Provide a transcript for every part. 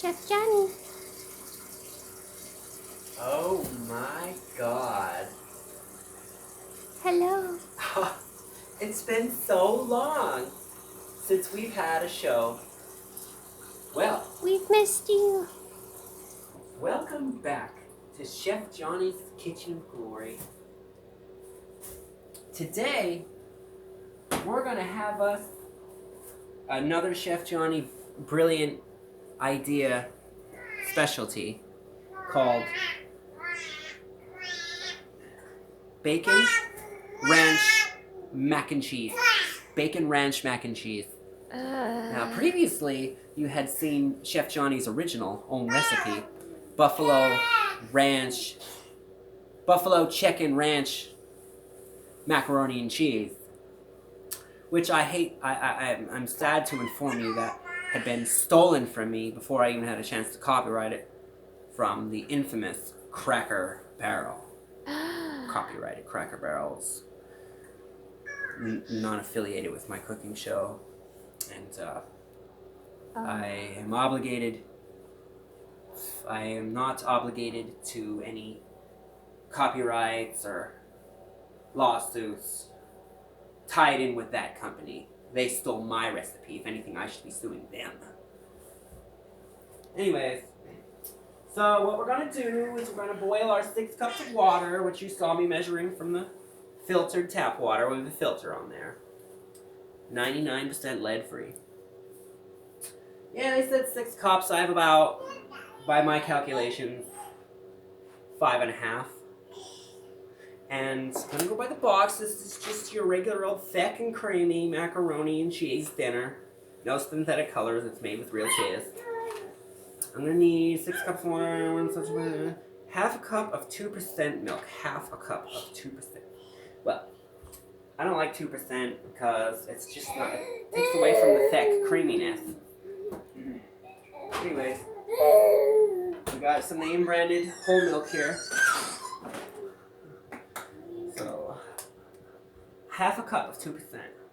Chef Jonny. Oh my God. Hello. It's been so long since we've had a show. Well, We've missed you. welcome back to Chef Jonny's Kitchen of Glory. Today, we're going to have us another Chef Jonny brilliant idea specialty called Bacon Ranch Mac and Cheese. Bacon Ranch Mac and Cheese. Now, previously, you had seen Chef Jonny's original own recipe, Buffalo Chicken Ranch Macaroni and Cheese, which I'm sad to inform you that had been stolen from me before I even had a chance to copyright it from the infamous Cracker Barrel. Copyrighted Cracker Barrels. Non-affiliated with my cooking show. And I am not obligated to any copyrights or lawsuits tied in with that company. They stole my recipe. If anything, I should be suing them. Anyways, so what we're going to do is we're going to boil our 6 cups of water, which you saw me measuring from the filtered tap water with a filter on there. 99% lead-free. Yeah, they said 6 cups. I have about, by my calculations, 5.5. And I'm going to go by the box. This is just your regular old thick and creamy macaroni and cheese dinner. No synthetic colors. It's made with real cheese. I'm going to need 6 cups of water, half a cup of 2% milk. Half a cup of 2%. Well, I don't like 2% because it's just not, it takes away from the thick creaminess. Anyways, we got some name branded whole milk here. So, half a cup of 2%.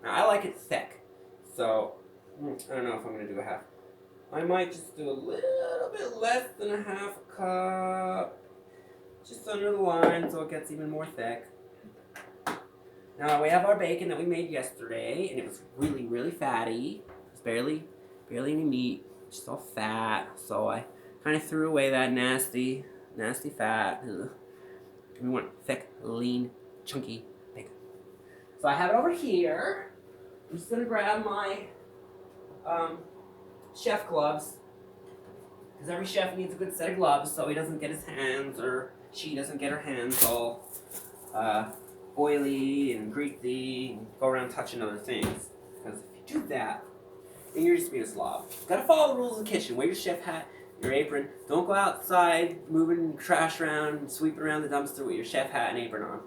Now, I like it thick, so I don't know if I'm going to do a half. I might just do a little bit less than a half a cup, just under the line so it gets even more thick. Now, we have our bacon that we made yesterday, and it was really, really fatty. It was barely any meat, just all fat. So I kind of threw away that nasty fat. Ugh. We want thick, lean, chunky bacon. So I have it over here. I'm just going to grab my chef gloves, because every chef needs a good set of gloves so he doesn't get his hands, or she doesn't get her hands all oily and greasy and go around touching other things. Because if you do that, then you're just being a slob. You gotta follow the rules of the kitchen. Wear your chef hat, your apron. Don't go outside moving trash around and sweeping around the dumpster with your chef hat and apron on.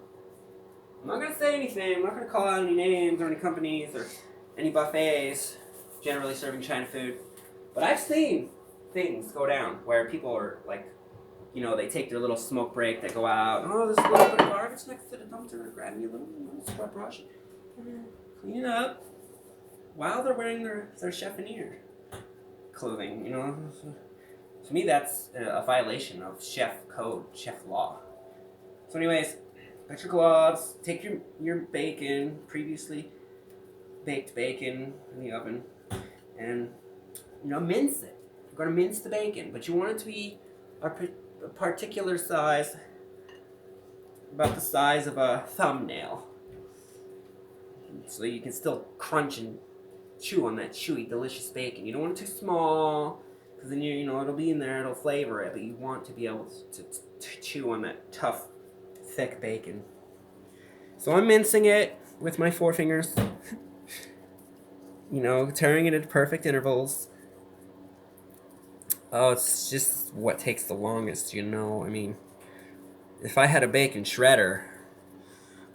I'm not gonna say anything. I'm not gonna call out any names or any companies or any buffets generally serving China food. But I've seen things go down where people are like, you know, they take their little smoke break, they go out, oh, there's a little bit of garbage next to the dumpster, grab me a little scrub brush, clean it up, while they're wearing their cheffonier clothing, you know. To me, that's a violation of chef code, chef law. So anyways, got your gloves, take your bacon, previously baked bacon in the oven, and, you know, mince it. You're going to mince the bacon, but you want it to be a particular size, about the size of a thumbnail, so you can still crunch and chew on that chewy, delicious bacon. You don't want it too small, because then you know it'll be in there, it'll flavor it, but you want to be able to chew on that tough, thick bacon. So I'm mincing it with my forefingers, you know, tearing it at perfect intervals. Oh, it's just what takes the longest, you know. I mean, if I had a bacon shredder,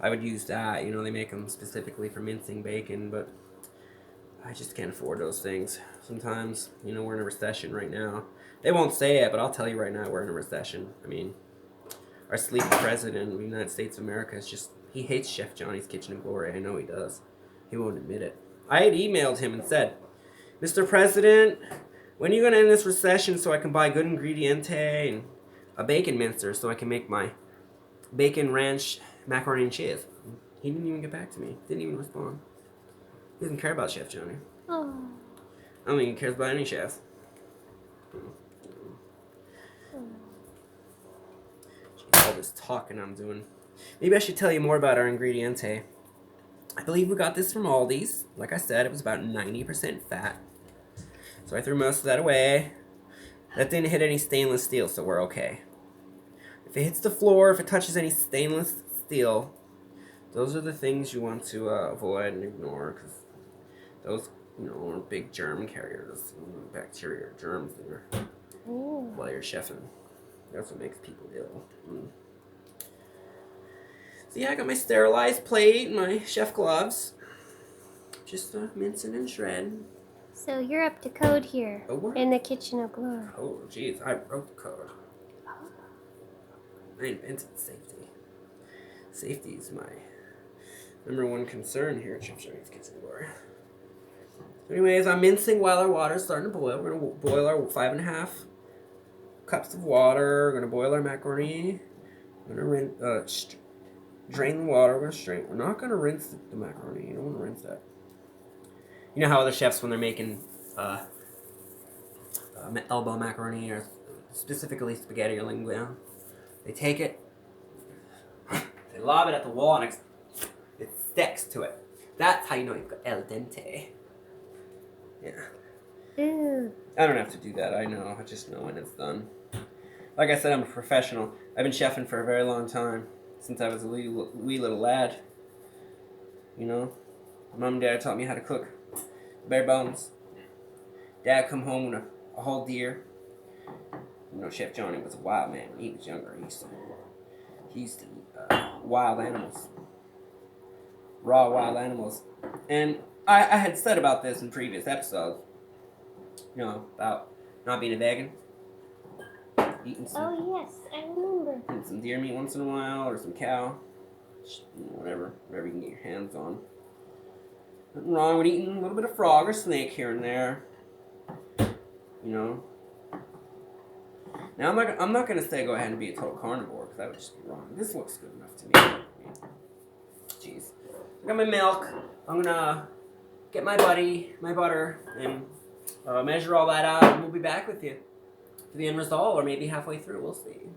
I would use that. You know, they make them specifically for mincing bacon, but I just can't afford those things. Sometimes, you know, we're in a recession right now. They won't say it, but I'll tell you right now, we're in a recession. I mean, our sleepy president of the United States of America is just, he hates Chef Jonny's Kitchen of Glory. I know he does. He won't admit it. I had emailed him and said, Mr. President, When are you gonna end this recession so I can buy good ingrediente and a bacon mincer so I can make my bacon ranch macaroni and cheese? He didn't even get back to me. Didn't even respond. He doesn't care about Chef Jonny. Oh. I don't think he cares about any chef. All this talking I'm doing. Maybe I should tell you more about our ingrediente. I believe we got this from Aldi's. Like I said, it was about 90% fat. So I threw most of that away. That didn't hit any stainless steel, so we're okay. If it hits the floor, if it touches any stainless steel, those are the things you want to avoid and ignore, because those, are big germ carriers, bacteria, germs in there while you're chefing. That's what makes people ill. So yeah, I got my sterilized plate and my chef gloves. Just mincing and shredding. So you're up to code here Oh, in the kitchen of glory. Oh, jeez, I wrote the code. I invented safety. Safety is my number one concern here at Chef Jonny's Kitchen Glory. Anyways, I'm mincing while our water's starting to boil. We're going to boil our 5.5 cups of water. We're going to boil our macaroni. We're going to drain the water. We're not going to rinse the macaroni. You don't want to rinse that. You know how other chefs, when they're making elbow macaroni or specifically spaghetti or linguine, they take it, they lob it at the wall, and it sticks to it. That's how you know you've got al dente. Yeah. Ew. I don't have to do that. I know. I just know when it's done. Like I said, I'm a professional. I've been chefing for a very long time, since I was a wee little lad. Mom and Dad taught me how to cook. Bare bones. Dad come home with a whole deer. Chef Jonny was a wild man when he was younger. He used to eat wild animals. Raw wild animals. And I had said about this in previous episodes. About not being a vegan. Eating Oh yes, I remember. Eating some deer meat once in a while, or some cow. Whatever you can get your hands on. Nothing wrong with eating a little bit of frog or snake here and there. Now I'm not gonna say go ahead and be a total carnivore, because that would just be wrong. This looks good enough to me. Jeez. I got my milk. I'm gonna get my butter, and measure all that out, and we'll be back with you for the end result, or maybe halfway through. We'll see.